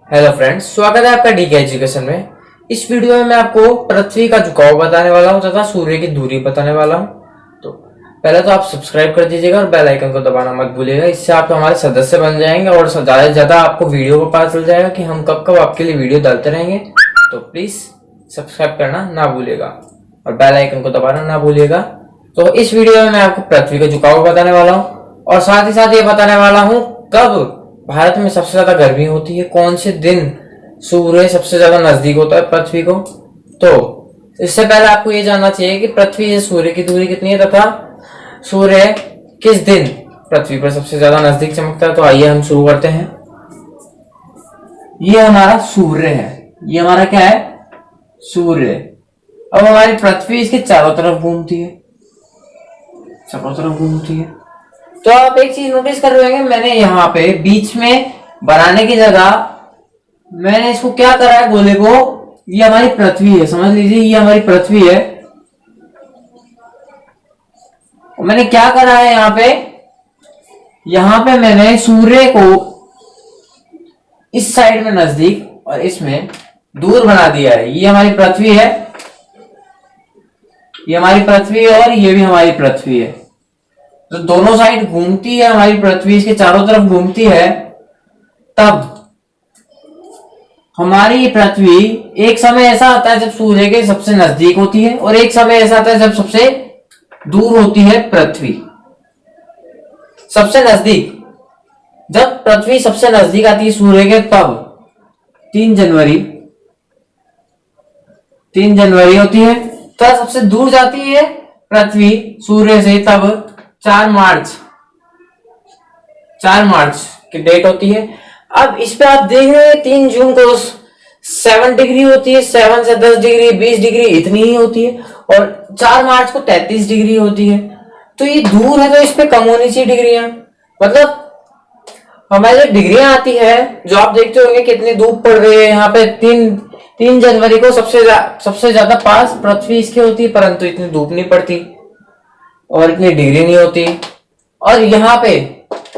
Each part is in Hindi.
हेलो फ्रेंड्स, स्वागत है आपका डीके एजुकेशन में। इस वीडियो में मैं आपको पृथ्वी का झुकाव बताने वाला हूं तथा सूर्य की दूरी बताने वाला हूं। तो पहले तो आप सब्सक्राइब कर दीजिएगा और बेल आइकन को दबाना मत भूलिएगा। इससे आप हमारे सदस्य बन जाएंगे और ज्यादा से ज्यादा आपको वीडियो को पता चल जाएगा कि हम कब कब आपके लिए वीडियो डालते रहेंगे। तो प्लीज सब्सक्राइब करना ना भूलिएगा और बेल आइकन को दबाना ना भूलिएगा। तो इस वीडियो में मैं आपको पृथ्वी का झुकाव बताने वाला हूँ और साथ ही साथ ये बताने वाला हूँ कब भारत में सबसे ज्यादा गर्मी होती है, कौन से दिन सूर्य सबसे ज्यादा नजदीक होता है पृथ्वी को। तो इससे पहले आपको ये जानना चाहिए कि पृथ्वी से सूर्य की दूरी कितनी है तथा सूर्य किस दिन पृथ्वी पर सबसे ज्यादा नजदीक चमकता है। तो आइए हम शुरू करते हैं। ये हमारा सूर्य है, ये हमारा क्या है, सूर्य। अब हमारी पृथ्वी इसके चारों तरफ घूमती है, चारों तरफ घूमती है। तो आप एक चीज नोटिस कर रहे होंगे, मैंने यहाँ पे बीच में बनाने की जगह मैंने इसको क्या करा है, गोले को। ये हमारी पृथ्वी है, समझ लीजिए ये हमारी पृथ्वी है। और मैंने क्या करा है यहाँ पे मैंने सूर्य को इस साइड में नजदीक और इसमें दूर बना दिया है। ये हमारी पृथ्वी है, ये हमारी पृथ्वी है और ये भी हमारी पृथ्वी है। तो दोनों साइड घूमती है हमारी पृथ्वी, इसके चारों तरफ घूमती है। तब हमारी पृथ्वी एक समय ऐसा आता है जब सूर्य के सबसे नजदीक होती है और एक समय ऐसा आता है जब सबसे दूर होती है पृथ्वी। सबसे नजदीक, जब पृथ्वी सबसे नजदीक आती है सूर्य के, तब 3 जनवरी होती है। तब सबसे दूर जाती है पृथ्वी सूर्य से, तब 4 मार्च की डेट होती है। अब इस पे आप देख रहे हैं 3 जून को 7 डिग्री होती है, 7 से 10 डिग्री, 20 डिग्री इतनी ही होती है। और 4 मार्च को 33 डिग्री होती है। तो ये दूर है तो इस पे कम होनी चाहिए डिग्रियां। मतलब हमारी जो डिग्रियां आती है, जो आप देखते होंगे कितनी धूप पड़ रही है यहाँ पे। 3 जनवरी को सबसे ज्यादा पास पृथ्वी इसके होती है, परंतु इतनी धूप नहीं पड़ती और इतनी डिग्री नहीं होती। और यहाँ पे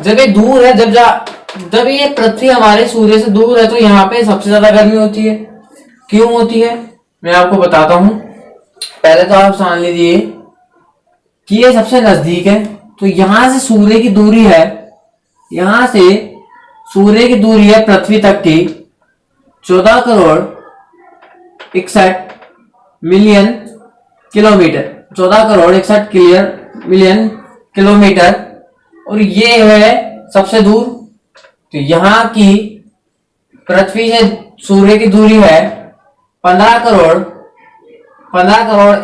जब ये दूर है, जब ये पृथ्वी हमारे सूर्य से दूर है, तो यहाँ पे सबसे ज्यादा गर्मी होती है। क्यों होती है मैं आपको बताता हूं। पहले तो आप जान लीजिए कि ये सबसे नजदीक है। तो यहां से सूर्य की दूरी है, यहां से सूर्य की दूरी है पृथ्वी तक की 14 crore 61 million kilometre, 14 crore 61 million kilometre. और ये है सबसे दूर। तो यहां की पृथ्वी से सूर्य की दूरी है 15 crore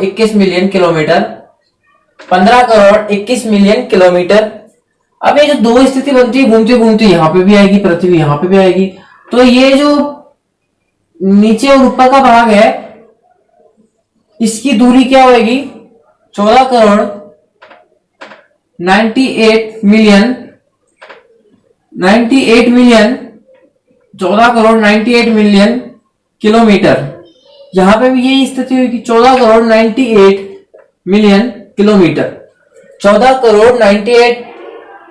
21 million kilometre, 15 crore 21 million kilometre. अब ये जो दो स्थिति बनती है, घूमती घूमती यहाँ पे भी आएगी पृथ्वी, यहाँ पे भी आएगी। तो ये जो नीचे और ऊपर का भाग है, इसकी दूरी क्या होगी, 14 crore 98 million 14 crore 98 million kilometre. यहां पे भी यही स्थिति हुई कि 14 crore 98 million kilometre, 14 crore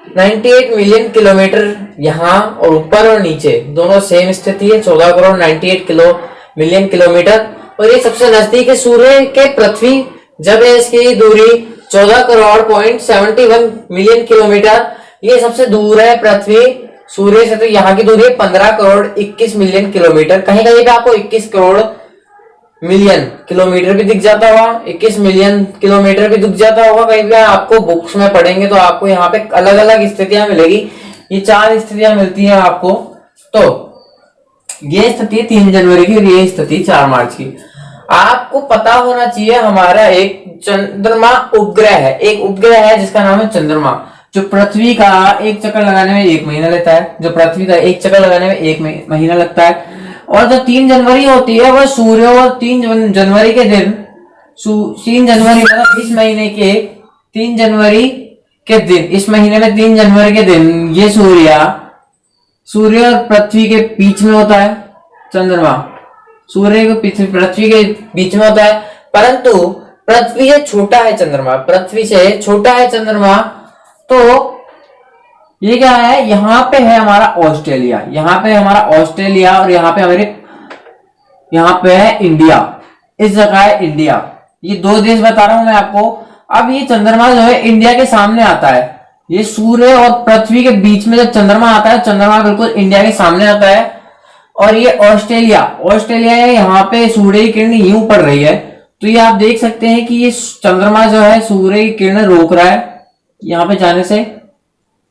98 million kilometre यहाँ, और ऊपर और नीचे दोनों सेम स्थिति है, 14 करोड़ 98 मिलियन किलोमीटर। और ये सबसे नजदीक है सूर्य के पृथ्वी, जब है इसकी दूरी 14 करोड़ 71 मिलियन किलोमीटर। ये सबसे दूर है पृथ्वी सूर्य से। तो यहाँ की दूरी है 15 करोड़ 21 मिलियन किलोमीटर। कहीं कहीं पे आपको 21 करोड़ मिलियन किलोमीटर भी दिख जाता होगा, 21 मिलियन किलोमीटर भी दिख जाता होगा। कहीं पे आपको बुक्स में पढ़ेंगे तो आपको यहाँ पे अलग अलग स्थितियां मिलेगी। ये 4 स्थितियां मिलती हैं आपको। तो ये स्थिति 3 जनवरी की और ये स्थिति 4 मार्च की। आपको पता होना चाहिए हमारा एक चंद्रमा उपग्रह है, एक उपग्रह है जिसका नाम है चंद्रमा, जो पृथ्वी का एक चक्कर लगाने में 1 महीना लेता है। जो पृथ्वी का एक चक्कर लगाने में 1 महीना लगता है। और जो 3 जनवरी होती है वह सूर्य, और 3 जनवरी के दिन 3 जनवरी मतलब इस महीने के 3 जनवरी के दिन, इस महीने में 3 जनवरी के दिन ये सूर्य और पृथ्वी के बीच में होता है। चंद्रमा सूर्य को पृथ्वी के बीच में होता है, परंतु पृथ्वी से छोटा है चंद्रमा, पृथ्वी से छोटा है चंद्रमा। तो ये क्या है, यहाँ पे है हमारा ऑस्ट्रेलिया, यहाँ पे हमारा ऑस्ट्रेलिया, और यहाँ पे हमारे, यहाँ पे है इंडिया, इस जगह है इंडिया। ये दो देश बता रहा हूं मैं आपको। अब ये चंद्रमा जो है इंडिया के सामने आता है, ये सूर्य और पृथ्वी के बीच में जब चंद्रमा आता है, चंद्रमा बिल्कुल इंडिया के सामने आता है। और ये ऑस्ट्रेलिया, ऑस्ट्रेलिया है, यहाँ पे सूर्य की किरण यूं पड़ रही है, तो ये आप देख सकते हैं कि ये चंद्रमा जो है सूर्य की किरण रोक रहा है यहाँ पे जाने से,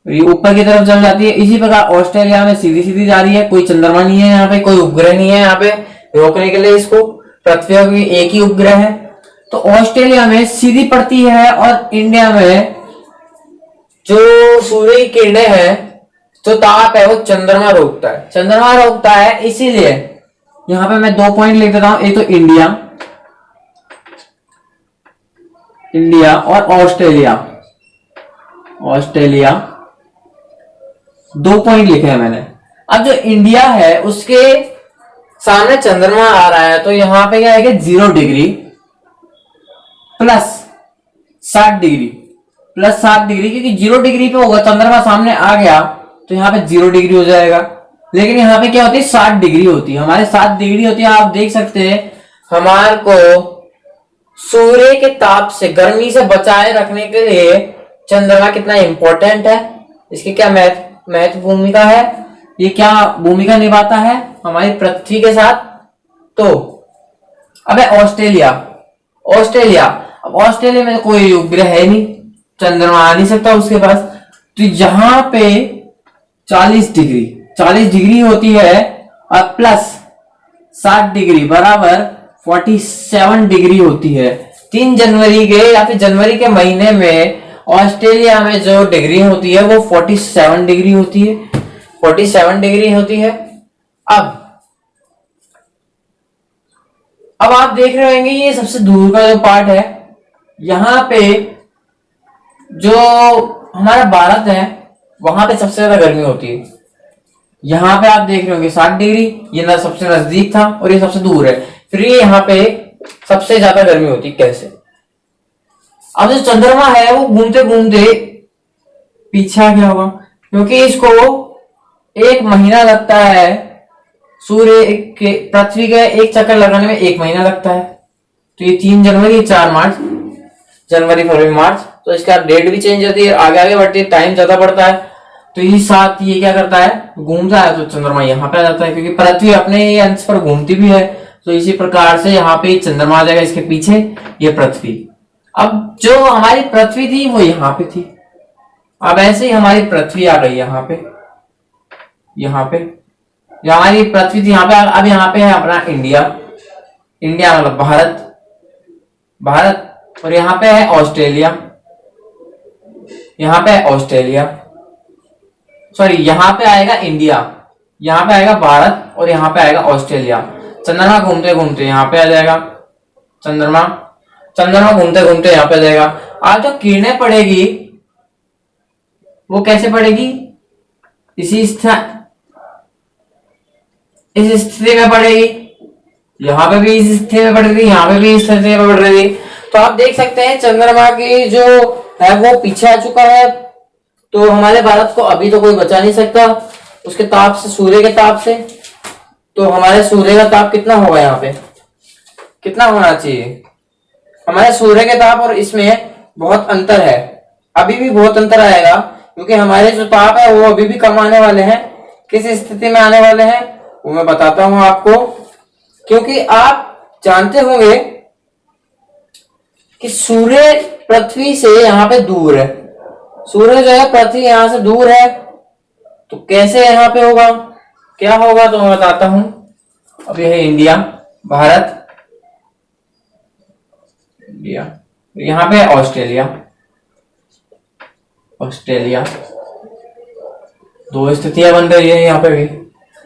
ये ऊपर की तरफ चल जाती है। इसी प्रकार ऑस्ट्रेलिया में सीधी सीधी जा रही है, कोई चंद्रमा नहीं है यहाँ पे, कोई उपग्रह नहीं है यहाँ पे रोकने के लिए इसको, पृथ्वी की एक ही उपग्रह है। तो ऑस्ट्रेलिया में सीधी पड़ती है, और इंडिया में जो सूर्य की किरणें हैं, जो ताप है वो चंद्रमा रोकता है, चंद्रमा रोकता है। इसीलिए यहाँ पे मैं 2 पॉइंट लिख देता हूं, एक तो इंडिया, इंडिया और ऑस्ट्रेलिया, ऑस्ट्रेलिया 2 पॉइंट लिखे हैं मैंने। अब जो इंडिया है उसके सामने चंद्रमा आ रहा है, तो यहां पे क्या है कि 0 degree plus 60 degree, plus 60 degree, क्योंकि 0 डिग्री पे होगा, चंद्रमा सामने आ गया तो यहाँ पे 0 डिग्री हो जाएगा। लेकिन यहाँ पे क्या होती है, 60 डिग्री होती है, हमारे 60 डिग्री होती है। आप देख सकते हैं हमारे को सूर्य के ताप से, गर्मी से बचाए रखने के लिए चंद्रमा कितना इंपॉर्टेंट है, इसकी क्या महत्व भूमिका है, ये क्या भूमिका निभाता है हमारी पृथ्वी के साथ। तो अब है ऑस्ट्रेलिया, ऑस्ट्रेलिया, अब ऑस्ट्रेलिया में कोई उपग्रह है नहीं, चंद्रमा आ नहीं सकता उसके पास, तो यहाँ पे 40 डिग्री होती है, और प्लस 60 डिग्री बराबर 47 डिग्री होती है। 3 जनवरी के या फिर जनवरी के महीने में ऑस्ट्रेलिया में जो डिग्री होती है वो 47 डिग्री होती है, 47 डिग्री होती है। अब आप देख रहे होंगे ये सबसे दूर का जो पार्ट है, यहाँ पे जो हमारा भारत है वहां पे सबसे ज्यादा गर्मी होती है। यहाँ पे आप देख रहे होंगे 60 डिग्री, ये ना सबसे नजदीक था और ये सबसे दूर है, फिर ये यहाँ पे सबसे ज्यादा गर्मी होती है। कैसे? अब जो चंद्रमा है वो घूमते घूमते पीछे आ गया होगा, क्योंकि इसको 1 महीना लगता है, सूर्य के पृथ्वी के एक चक्कर लगाने में 1 महीना लगता है। तो ये 3 जनवरी, 4 मार्च, जनवरी फरवरी मार्च, तो इसका डेट भी चेंज होती है, आगे आगे बढ़ती है, टाइम ज्यादा पड़ता है। तो ये साथ ये क्या करता है, घूमता है, तो चंद्रमा यहाँ पे आ जाता है, क्योंकि पृथ्वी अपने ये अंश पर घूमती भी है। तो इसी प्रकार से यहाँ पे चंद्रमा आ जाएगा, इसके पीछे ये पृथ्वी। अब जो हमारी पृथ्वी थी वो यहाँ पे थी, अब ऐसे ही हमारी पृथ्वी आ गई यहाँ पे, यहाँ पे जो हमारी पृथ्वी थी यहाँ पे, अब यहाँ पे है अपना इंडिया, इंडिया मतलब भारत, भारत, और यहाँ पे है ऑस्ट्रेलिया, यहाँ पे है ऑस्ट्रेलिया, सॉरी यहाँ पे आएगा इंडिया, यहाँ पे आएगा भारत, और यहाँ पे आएगा ऑस्ट्रेलिया। चंद्रमा घूमते घूमते यहाँ पे आ जाएगा, चंद्रमा घूमते घूमते यहाँ पे आ जाएगा। आज जो किरणें पड़ेगी वो कैसे पड़ेगी, इस स्थिति में पड़ेगी, यहाँ पे भी इस स्थिति में पड़ रही थी, यहाँ पे भी इस स्थिति में पड़ रही थी। तो आप देख सकते हैं चंद्रमा की जो है वो पीछे आ चुका है, तो हमारे भारत को अभी तो कोई बचा नहीं सकता उसके ताप से, सूर्य के ताप से। तो हमारे सूर्य का ताप कितना होगा, यहाँ पे कितना होना चाहिए, हमारे सूर्य के ताप और इसमें बहुत अंतर है, अभी भी बहुत अंतर आएगा, क्योंकि हमारे जो ताप है वो अभी भी कम आने वाले हैं। किस स्थिति में आने वाले हैं वो मैं बताता हूं आपको, क्योंकि आप जानते होंगे कि सूर्य पृथ्वी से यहाँ पे दूर है, सूर्य जो है पृथ्वी यहाँ से दूर है, तो कैसे यहाँ पे होगा, क्या होगा, तो मैं बताता हूं। अब यह है इंडिया, भारत, इंडिया, यहाँ पे ऑस्ट्रेलिया, ऑस्ट्रेलिया, 2 स्थितियां बन रही है यहाँ पे भी।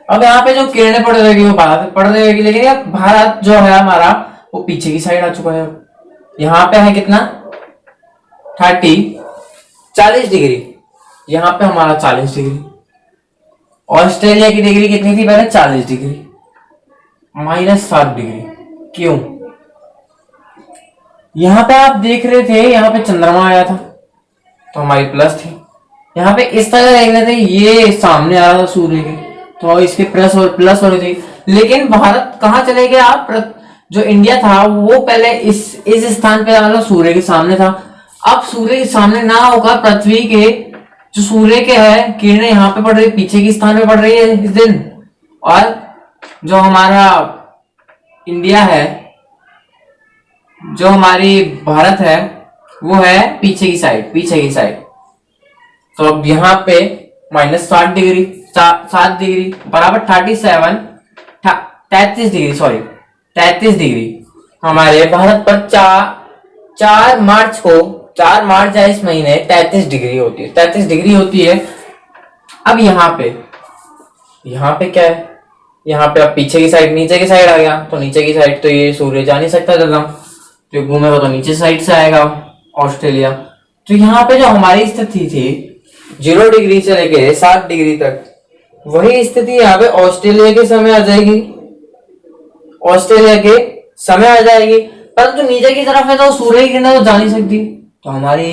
अब यहाँ पे जो किरणें पड़ रहेगी वो भारत पड़ रहेगी, लेकिन यार भारत जो है हमारा वो पीछे की साइड आ चुका है। यहाँ पे है कितना 40 डिग्री, यहाँ पे हमारा 40 डिग्री। ऑस्ट्रेलिया की डिग्री कितनी थी पहले, 40 डिग्री, -7 डिग्री। क्यों? यहाँ पे आप देख रहे थे यहाँ पे चंद्रमा आया था तो हमारी प्लस थी, यहाँ पे इस तरह देख रहे थे, ये सामने आ रहा था सूर्य के, तो इसके प्लस हो रही थी। लेकिन भारत कहाँ चले गए आप, जो इंडिया था वो पहले इस स्थान पे मतलब सूर्य के सामने था। अब सूर्य के सामने ना होकर पृथ्वी के जो सूर्य के है किरणें यहाँ पे पड़ रही, पीछे के स्थान पे पड़ रही है इस दिन, और जो हमारा इंडिया है, जो हमारी भारत है, वो है पीछे की साइड। तो अब यहाँ पे -60 डिग्री, 7 डिग्री बराबर 33 डिग्री हमारे भारत पर 4 मार्च है इस महीने 33 डिग्री होती है। अब यहाँ पे क्या है, यहाँ पे अब पीछे की साइड नीचे की साइड आ गया, तो नीचे की साइड तो ये सूर्य जा नहीं सकता जगह, तो घूमेगा तो नीचे साइड से आएगा ऑस्ट्रेलिया। तो यहाँ पे जो हमारी स्थिति थी 0 डिग्री से लेके 7 डिग्री तक, वही स्थिति यहाँ पे ऑस्ट्रेलिया के समय आ जाएगी, परंतु नीचे की तरफ है तो सूर्य की किरणें तो जा नहीं सकती, तो हमारी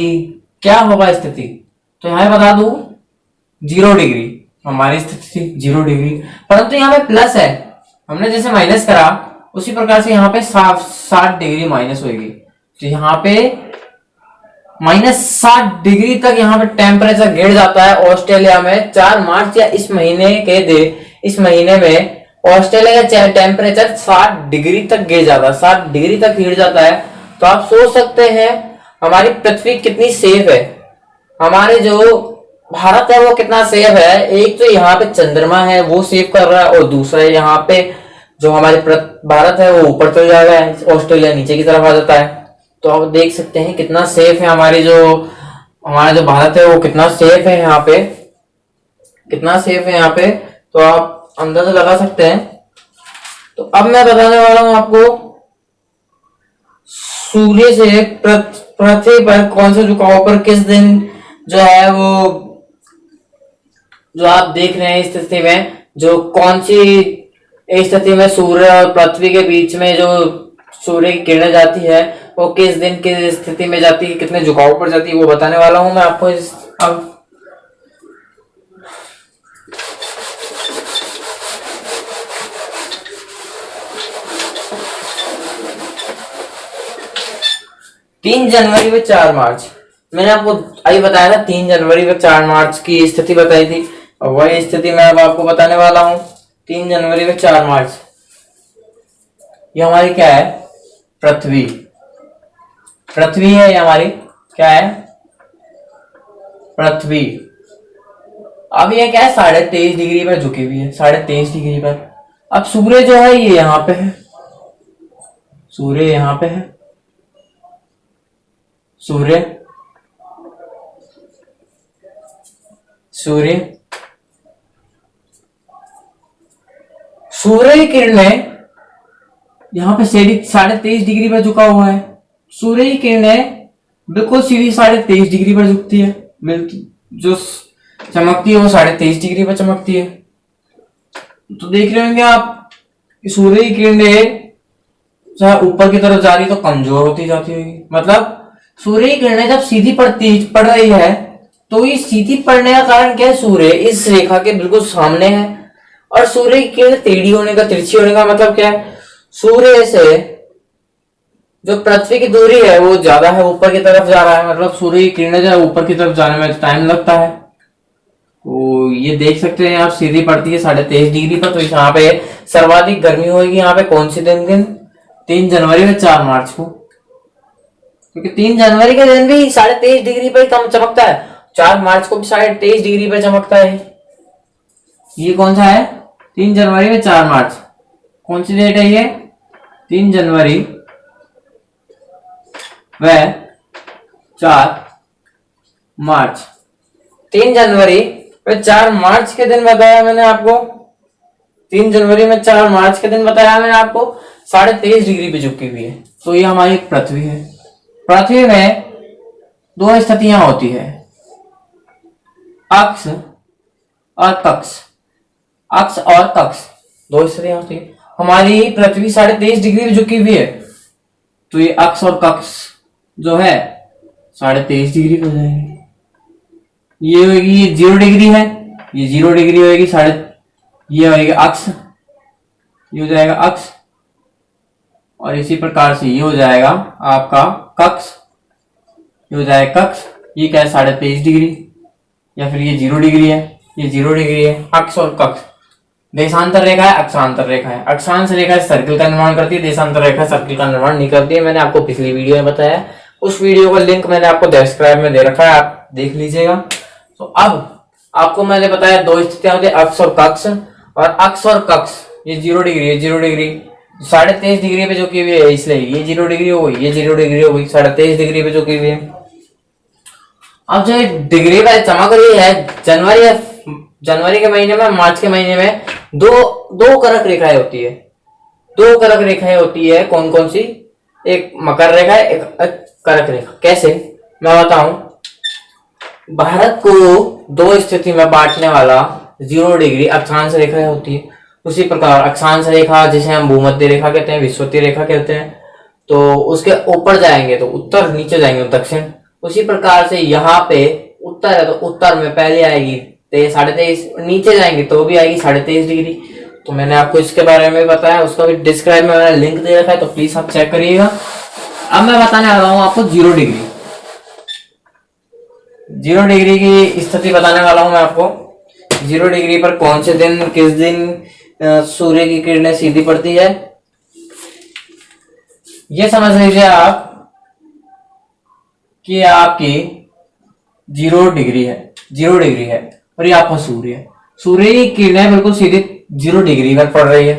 क्या होगा स्थिति, तो यहाँ बता दू 0 डिग्री हमारी स्थिति थी, 0 डिग्री। परंतु यहाँ पे प्लस है, हमने जैसे माइनस करा उसी प्रकार से यहाँ पे 60 डिग्री माइनस होगी, तो यहाँ पे -60 डिग्री तक यहाँ पे टेम्परेचर गिर जाता है ऑस्ट्रेलिया में 4 मार्च या इस महीने में ऑस्ट्रेलिया का टेम्परेचर 60 डिग्री तक गिर जाता है। तो आप सोच सकते हैं हमारी पृथ्वी कितनी सेफ है, हमारे जो भारत है वो कितना सेफ है। एक तो यहाँ पे चंद्रमा है वो सेव कर रहा है, और दूसरा यहाँ पे जो हमारे भारत है वो ऊपर चल जा रहा है, ऑस्ट्रेलिया नीचे की तरफ आ जाता है। तो आप देख सकते हैं कितना सेफ है हमारा जो भारत है वो कितना सेफ है यहाँ पे, तो आप अंदाजा लगा सकते हैं। तो अब मैं बताने वाला हूं आपको सूर्य से पृथ्वी पर कौन से झुकाव पर किस दिन जो है वो जो आप देख रहे हैं इस स्थिति में, जो कौन सी स्थिति में सूर्य और पृथ्वी के बीच में जो सूर्य की किरणें जाती है वो किस दिन की स्थिति में जाती है, कितने झुकाव पर जाती है, वो बताने वाला हूं मैं आपको अब। तीन जनवरी व 4 मार्च मैंने आपको अभी बताया था, 3 जनवरी व 4 मार्च की स्थिति बताई थी, और वही स्थिति मैं अब आपको बताने वाला हूं। 3 जनवरी व 4 मार्च ये हमारी क्या है, पृथ्वी है, ये हमारी क्या है, पृथ्वी। अब ये क्या है 23.5 डिग्री पर झुकी हुई है, 23.5 डिग्री पर। अब सूर्य जो है ये यहाँ पे है, सूर्य यहाँ पे है, सूर्य की किरणें यहाँ पे 23.5 डिग्री पर झुका हुआ है। सूर्य की किरणें बिल्कुल सीधी 23.5 डिग्री पर झुकती है, जो चमकती है वो 23.5 डिग्री पर चमकती है। तो देख रहे होंगे आप सूर्य की किरणें चाहे ऊपर की तरफ जा रही तो कमजोर होती जाती होगी, मतलब सूर्य की किरणें जब सीधी पड़ रही है तो ये सीधी पड़ने का कारण क्या है, सूर्य इस रेखा के बिल्कुल सामने है, और सूर्य की किरणें तिरछी होने का मतलब क्या है, सूर्य से जो पृथ्वी की दूरी है वो ज्यादा है, ऊपर की तरफ जा रहा है, मतलब सूर्य की किरणें जो है ऊपर की तरफ जाने में टाइम लगता है। तो ये देख सकते हैं आप सीधी पड़ती है 23.5 डिग्री पर, तो यहाँ पे सर्वाधिक गर्मी होगी यहाँ पे कौन सी दिन 3 जनवरी में 4 मार्च को, क्योंकि 3 जनवरी के दिन भी 23.5 डिग्री पर कम चमकता है, 4 मार्च को भी 23.5 डिग्री पर चमकता है। ये कौन सा है, 3 जनवरी में 4 मार्च, कौन सी डेट है ये, 3 जनवरी व 4 मार्च। 3 जनवरी व 4 मार्च के दिन बताया मैंने आपको, 3 जनवरी में 4 मार्च के दिन बताया मैंने आपको 23.5 डिग्री पे झुकी हुई है। तो ये हमारी पृथ्वी है। पृथ्वी में 2 स्थितियां होती है, अक्ष और कक्ष, 2 स्थितियां होती है। हमारी पृथ्वी 23.5 डिग्री पे झुकी हुई है, तो ये अक्ष और कक्ष जो है 23.5 डिग्री हो जाएंगे। ये होगी, ये 0 डिग्री है, ये 0 डिग्री होगी, ये होगी अक्ष, ये हो जाएगा अक्ष, और इसी प्रकार से ये हो जाएगा आपका कक्ष, ये हो जाएगा कक्ष। ये क्या है 23.5 डिग्री, या फिर ये 0 डिग्री है, ये 0 डिग्री है। अक्ष और कक्ष, देशांतर रेखा है, अक्षांतर रेखा है। अक्षांश रेखा सर्किल का निर्माण करती है, देशांतर रेखा सर्किल का निर्माण नहीं करती है। मैंने आपको पिछली वीडियो में बताया, उस वीडियो का लिंक मैंने आपको डिस्क्रिप्शन में दे रखा है, आप देख लीजिएगा। तो अब आपको मैंने बताया दो स्थितियां होती है, अक्ष और कक्ष। और अक्ष और कक्ष, ये 0 डिग्री है, 0 डिग्री 23.5 डिग्री पे जो की हुई है, इसलिए ये 0 डिग्री हो गई, ये 0 डिग्री हो गई 23.5 डिग्री पे जो की हुई है। अब जो डिग्री पे चमक रही है, जनवरी के महीने में, मार्च के महीने में दो करक रेखाएं होती है, दो करक रेखाएं होती है। कौन कौन सी? एक मकर रेखा है, एक करक रेखा। कैसे मैं बताऊं, भारत को दो स्थिति में बांटने वाला 0 डिग्री अक्षांश रेखा होती है। उसी प्रकार अक्षांश रेखा, जिसे हम भूमध्य रेखा कहते हैं, विषुवतीय रेखा कहते हैं, तो उसके ऊपर जाएंगे तो उत्तर, नीचे जाएंगे तो दक्षिण। उसी प्रकार से यहाँ पे उत्तर है तो उत्तर में पहले आएगी 23.5, नीचे जाएंगे तो भी आएगी 23.5 डिग्री। तो मैंने आपको इसके बारे में बताया, उसका भी डिस्क्राइब में मैंने लिंक दे रखा है, तो प्लीज आप चेक करिएगा। अब मैं बताने वाला हूँ आपको 0 डिग्री, 0 डिग्री की स्थिति बताने वाला हूं मैं आपको। 0 डिग्री पर कौन से दिन, किस दिन सूर्य की किरणें सीधी पड़ती है, ये समझ लीजिए आप कि आपकी 0 डिग्री है, 0 डिग्री है और ये आपका सूर्य है। सूर्य की किरणें बिल्कुल सीधी 0 डिग्री पर पड़ रही है,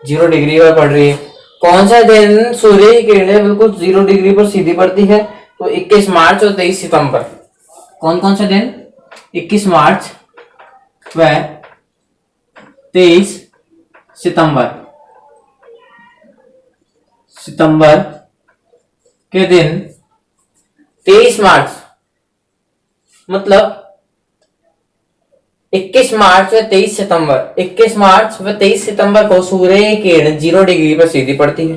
0 डिग्री पर पड़ रही है। कौन सा दिन सूर्य की किरणें बिल्कुल 0 डिग्री पर सीधी पड़ती है? तो 21 मार्च और 23 सितंबर। कौन कौन से दिन? 21 मार्च व 23 सितंबर। सितंबर के दिन 23 मार्च मतलब 21 मार्च व 23 सितंबर, 21 मार्च व 23 सितंबर को सूर्य की किरण 0 डिग्री पर सीधी पड़ती है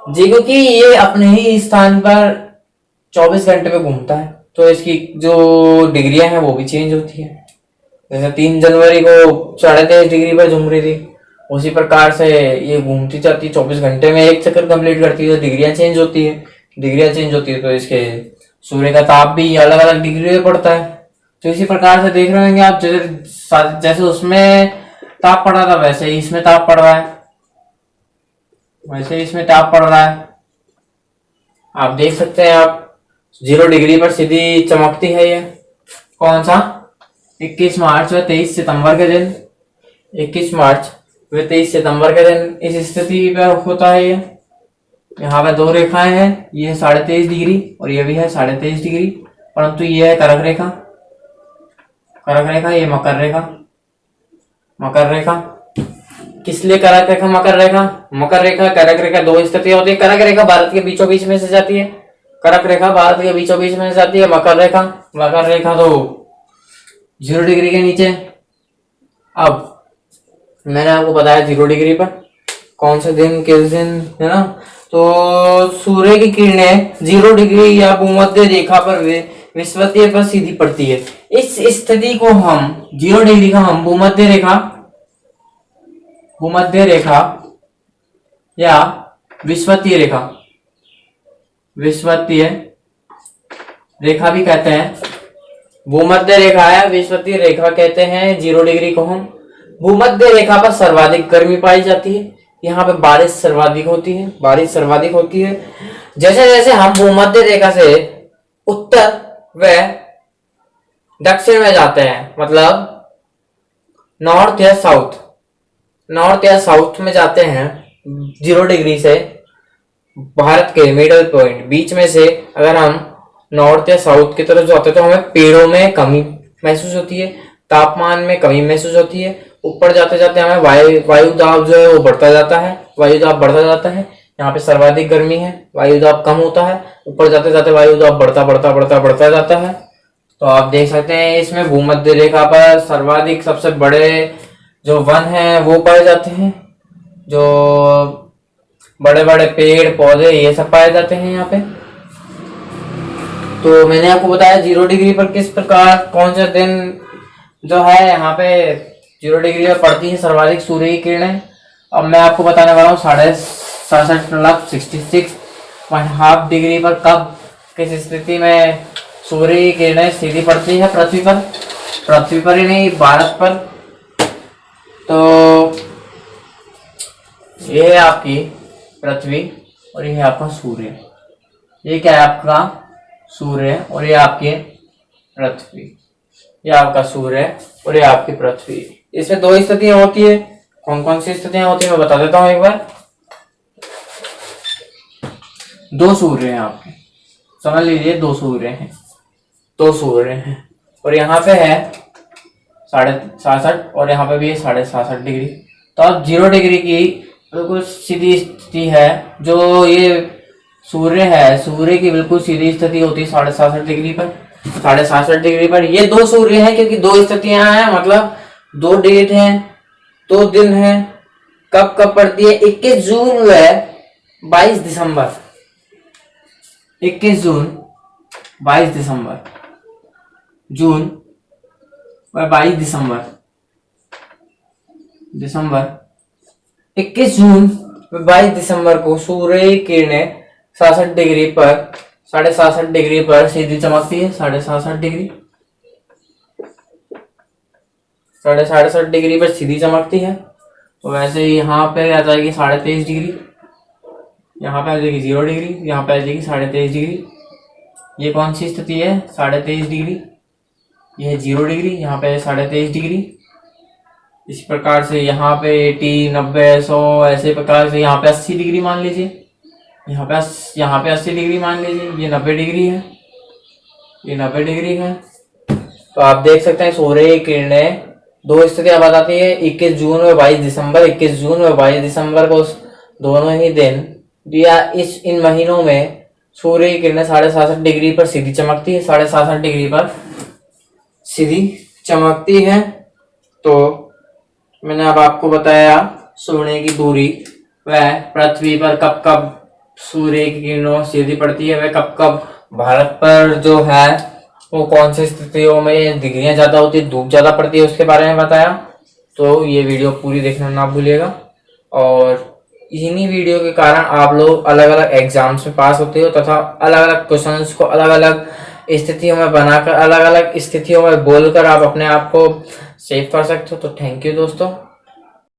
जी, क्योंकि ये अपने ही स्थान पर 24 घंटे में घूमता है, तो इसकी जो डिग्रियां हैं वो भी चेंज होती है। जैसे 3 जनवरी को 23.5 डिग्री पर घूम रही थी, उसी प्रकार से ये घूमती जाती है, 24 घंटे में एक चक्कर कंप्लीट करती है, तो डिग्रियां चेंज होती है। डिग्रियां चेंज होती है तो इसके सूर्य का ताप भी अलग अलग डिग्री में पड़ता है। तो इसी प्रकार से देख रहे होंगे आप, जैसे उसमें ताप पड़ रहा था वैसे ही इसमें ताप पड़ रहा है, वैसे ही इसमें ताप पड़ रहा है। आप देख सकते हैं, आप 0 डिग्री पर सीधी चमकती है ये। कौन सा? 21 मार्च व 23 सितंबर के दिन, 21 मार्च व 23 सितंबर के दिन इस स्थिति पर होता है ये। यहाँ पे 2 रेखाएं हैं, ये है 23.5 डिग्री और ये भी है 23.5 डिग्री, परंतु ये है करक रेखा, करक रेखा, ये मकर रेखा। मकर रेखा किस लिए करक रेखा, मकर रेखा? मकर रेखा, करक रेखा दो स्थितियां होती है। करक रेखा भारत के बीचों बीच में से जाती है, करक रेखा भारत के बीचों बीच में से जाती है। मकर रेखा तो 0 डिग्री के नीचे। अब मैंने आपको बताया 0 डिग्री पर कौन से दिन, किस दिन, है ना। तो सूर्य की किरणें 0 डिग्री या भूमध्य रेखा पर विषुवतीय पर सीधी पड़ती है। इस स्थिति को हम 0 डिग्री का हम भूमध्य रेखा या विषुवतीय रेखा भी कहते हैं। भूमध्य रेखा या विषुवतीय रेखा कहते हैं 0 डिग्री को हम। भूमध्य रेखा पर सर्वाधिक गर्मी पाई जाती है, यहाँ पे बारिश सर्वाधिक होती है। जैसे जैसे हम भूमध्य रेखा से उत्तर व दक्षिण में जाते हैं, मतलब नॉर्थ या साउथ में जाते हैं 0 डिग्री से, भारत के मिडल पॉइंट बीच में से अगर हम नॉर्थ या साउथ की तरफ जाते हैं तो हमें पेड़ों में कमी महसूस होती है, तापमान में कमी महसूस होती है। ऊपर जाते जाते हमें वायु दाब जो है वो बढ़ता जाता है। यहाँ पे सर्वाधिक गर्मी है, वायु दाब कम होता है, ऊपर जाते जाते वायु दाब बढ़ता जाता है। तो आप देख सकते हैं इसमें भूमध्य रेखा पर सर्वाधिक सबसे बड़े जो वन हैं वो पाए जाते हैं, जो बड़े बड़े पेड़ पौधे ये सब पाए जाते हैं यहाँ पे। तो मैंने आपको बताया 0 डिग्री पर किस प्रकार कौन सा दिन जो है यहाँ पे 0 डिग्री पर पड़ती है सर्वाधिक सूर्य की किरणें। अब मैं आपको बताने वाला हूँ 67.5 मतलब 66.5 डिग्री पर कब किस स्थिति में सूर्य की किरणें सीधी पड़ती है पृथ्वी पर ही नहीं भारत पर। तो ये है आपकी पृथ्वी और ये है आपका सूर्य। ये क्या है आपका सूर्य और ये आपकी पृथ्वी। ये आपका सूर्य और ये आपकी पृथ्वी। इसमें 2 स्थितियां होती है। कौन कौन सी स्थितियां होती है मैं बता देता हूं एक बार। 2 सूर्य हैं आपके, समझ लीजिए 2 सूर्य हैं, 2 सूर्य हैं और यहाँ पे है 67.5 और यहाँ पे भी है 67.5 डिग्री। तो अब 0 डिग्री की बिल्कुल सीधी स्थिति है। जो ये सूर्य है, सूर्य की बिल्कुल सीधी स्थिति होती है 67.5 डिग्री पर। 67.5 डिग्री पर ये 2 सूर्य हैं क्योंकि 2 स्थितियां हैं, मतलब 2 डेट हैं, 2 दिन हैं। कब कब पड़ती है 21 जून व 22 दिसंबर। 21 जून 22 दिसंबर, जून व 22 दिसंबर 21 जून व 22 दिसंबर को सूर्य की किरणें 67 डिग्री पर 67.5 डिग्री पर सीधी चमकती है। 67.5 डिग्री 67.5 डिग्री पर सीधी चमकती है। तो वैसे ही यहाँ पे आ जाएगी 23.5 डिग्री, यहाँ पे आ जाएगी 0 डिग्री, यहाँ पे आ जाएगी 23.5 डिग्री। ये कौन सी स्थिति है 23.5 डिग्री, ये है 0 डिग्री, यहाँ पे 23.5 डिग्री। इस प्रकार से यहाँ पे 80 90 100 ऐसे प्रकार से यहाँ पे 80 डिग्री मान लीजिए, यहाँ पे 80 डिग्री मान लीजिए। ये 90 डिग्री है, ये 90 डिग्री है। तो आप देख सकते हैं सूर्य की किरणें 2 स्थितियां बताती है 21 जून व 22 दिसंबर। 21 जून व 22 दिसंबर को दोनों ही दिन या इन महीनों में सूर्य की किरणें 67.5 डिग्री पर सीधी चमकती है। 67.5 डिग्री पर सीधी चमकती है। तो मैंने अब आपको बताया सूर्य की दूरी वह पृथ्वी पर कब कब सूर्य की किरणों सीधी पड़ती है, वह कब कब भारत पर जो है वो कौन सी स्थितियों में डिग्रियां ज्यादा होती है, धूप ज्यादा पड़ती है, उसके बारे में बताया। तो ये वीडियो पूरी देखना ना भूलिएगा। और इन्हीं वीडियो के कारण आप लोग अलग अलग एग्जाम्स में पास होते हो तथा अलग अलग क्वेश्चंस को अलग अलग स्थितियों में बनाकर अलग अलग स्थितियों में बोलकर आप अपने आप को सेव कर सकते हो। तो थैंक यू दोस्तों।